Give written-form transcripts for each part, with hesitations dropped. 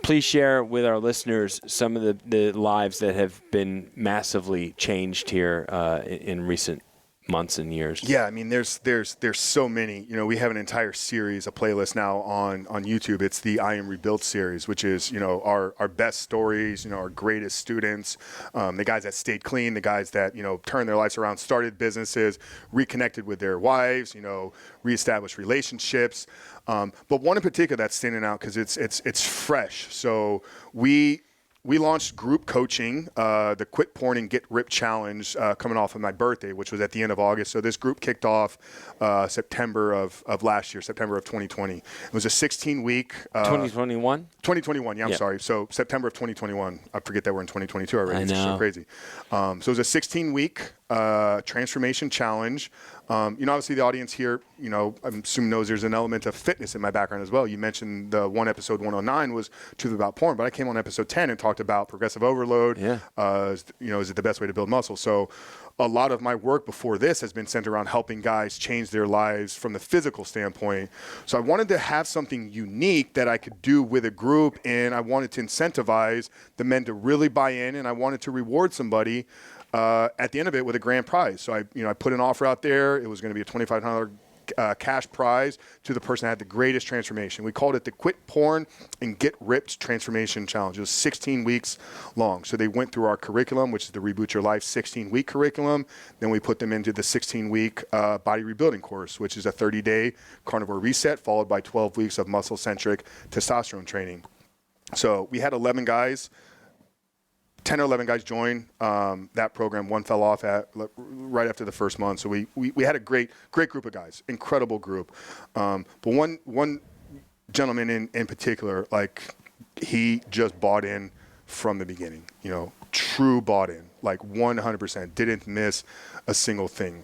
Please share with our listeners some of the lives that have been massively changed here in recent months and years. Yeah, I mean, there's so many. You know, we have an entire series, a playlist now on YouTube. It's the I Am Rebuilt series, which is, you know, our best stories, you know, our greatest students, the guys that stayed clean, the guys that, you know, turned their lives around, started businesses, reconnected with their wives, you know, reestablished relationships. But one in particular that's standing out because it's fresh. So we launched group coaching, the Quit Porn and Get Ripped Challenge, coming off of my birthday, which was at the end of August. So this group kicked off September of last year, September of 2020. It was a 16-week. 2021? 2021, yeah, I'm sorry. So September of 2021. I forget that we're in 2022 already. It's so crazy. So it was a 16-week transformation challenge. You know, obviously the audience here, you know, I'm assuming knows there's an element of fitness in my background as well. You mentioned the one episode 109 was Truth About Porn, but I came on episode 10 and talked about progressive overload. Yeah. You know, is it the best way to build muscle? So a lot of my work before this has been centered around helping guys change their lives from the physical standpoint. So I wanted to have something unique that I could do with a group, and I wanted to incentivize the men to really buy in, and I wanted to reward somebody at the end of it with a grand prize. So I put an offer out there. It was going to be a $2,500 cash prize to the person that had the greatest transformation. We called it the Quit Porn and Get Ripped Transformation Challenge. It was 16 weeks long. So they went through our curriculum, which is the Reboot Your Life 16-week curriculum. Then we put them into the 16-week body rebuilding course, which is a 30-day carnivore reset followed by 12 weeks of muscle-centric testosterone training. So we had 11 guys. 10 or 11 guys joined that program. One fell off right after the first month. So we had a great group of guys, incredible group. But one gentleman in particular, like, he just bought in from the beginning, you know, true bought in, like 100%, didn't miss a single thing.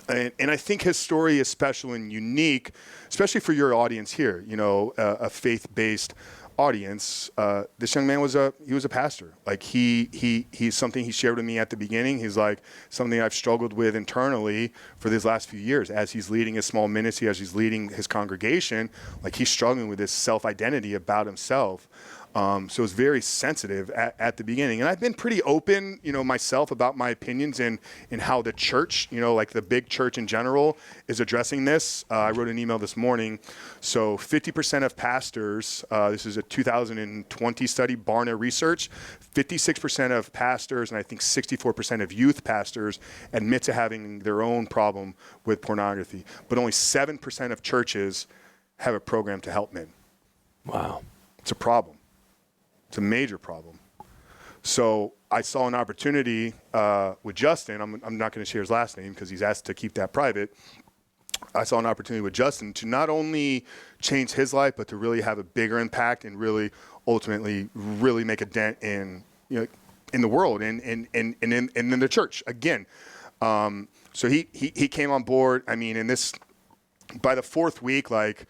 And I think his story is special and unique, especially for your audience here, you know, a faith-based audience. This young man was a pastor. Like he's something he shared with me at the beginning. He's like, something I've struggled with internally for these last few years as he's leading his small ministry, as he's leading his congregation. Like, he's struggling with this self-identity about himself. So it's very sensitive at the beginning. And I've been pretty open, you know, myself about my opinions and how the church, you know, like the big church in general, is addressing this. I wrote an email this morning. So 50% of pastors, this is a 2020 study, Barna Research, 56% of pastors, and I think 64% of youth pastors admit to having their own problem with pornography. But only 7% of churches have a program to help men. Wow. It's a problem. It's a major problem. So I saw an opportunity with Justin. I'm not going to share his last name because he's asked to keep that private. I saw an opportunity with Justin to not only change his life, but to really have a bigger impact and really ultimately really make a dent in, you know, in the world and in the church again. So he came on board. I mean, by the fourth week, like,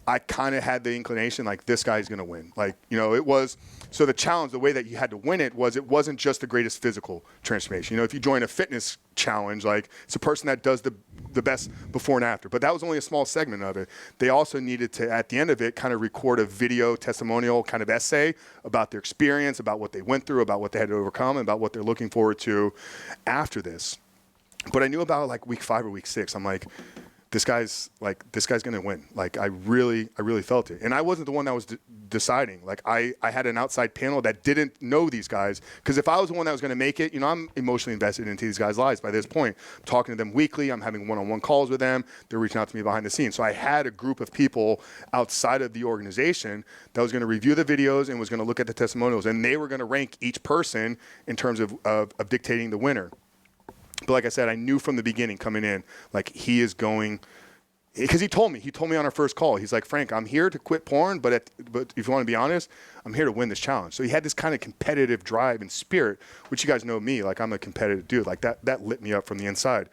I kind of had the inclination, like, this guy's going to win. Like, you know, it was, so the challenge, the way that you had to win it wasn't just the greatest physical transformation. You know, if you join a fitness challenge, like, it's a person that does the best before and after. But that was only a small segment of it. They also needed to, at the end of it, kind of record a video testimonial kind of essay about their experience, about what they went through, about what they had to overcome, and about what they're looking forward to after this. But I knew about, like, week 5 or week 6. I'm like, this guy's going to win. Like, I really felt it. And I wasn't the one that was deciding. Like, I had an outside panel that didn't know these guys. Because if I was the one that was going to make it, you know, I'm emotionally invested into these guys' lives by this point. I'm talking to them weekly. I'm having one-on-one calls with them. They're reaching out to me behind the scenes. So I had a group of people outside of the organization that was going to review the videos and was going to look at the testimonials. And they were going to rank each person in terms of dictating the winner. But like I said, I knew from the beginning coming in, like, he is going, because he told me on our first call, he's like, Frank, I'm here to quit porn, but if you want to be honest, I'm here to win this challenge. So he had this kind of competitive drive and spirit, which you guys know me, like, I'm a competitive dude. Like, that lit me up from the inside.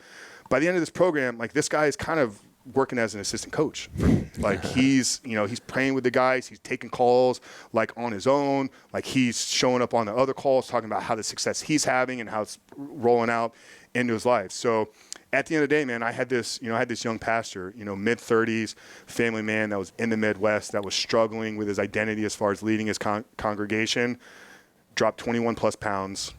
By the end of this program, like, this guy is kind of working as an assistant coach. Like, he's praying with the guys, he's taking calls, like, on his own, like, he's showing up on the other calls, talking about how the success he's having and how it's rolling out into his life. So at the end of the day, man, I had this young pastor, mid-30s, family man that was in the Midwest, that was struggling with his identity as far as leading his congregation, dropped 21 plus pounds,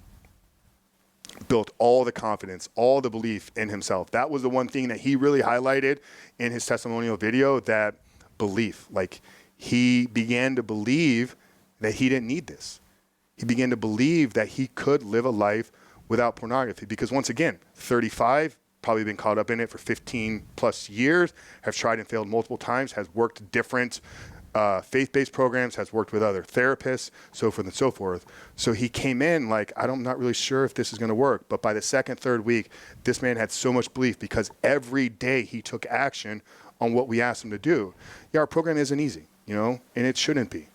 built all the confidence, all the belief in himself. That was the one thing that he really highlighted in his testimonial video, that belief. Like, he began to believe that he didn't need this. He began to believe that he could live a life without pornography. Because once again, 35, probably been caught up in it for 15 plus years, have tried and failed multiple times, has worked different faith-based programs, has worked with other therapists, so forth and so forth. So he came in like, I'm not really sure if this is going to work. But by the second, third week, this man had so much belief because every day he took action on what we asked him to do. Yeah, our program isn't easy, and it shouldn't be.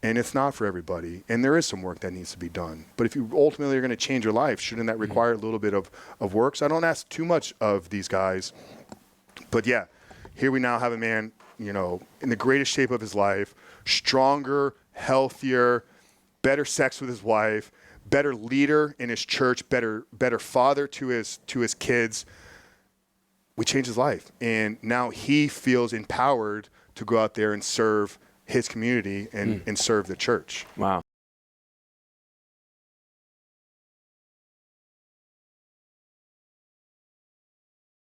And it's not for everybody. And there is some work that needs to be done. But if you ultimately are going to change your life, shouldn't that require a little bit of work? So I don't ask too much of these guys. But yeah, here we now have a man, in the greatest shape of his life, stronger, healthier, better sex with his wife, better leader in his church, better father to his kids. We changed his life. And now he feels empowered to go out there and serve his community and serve the church. Wow.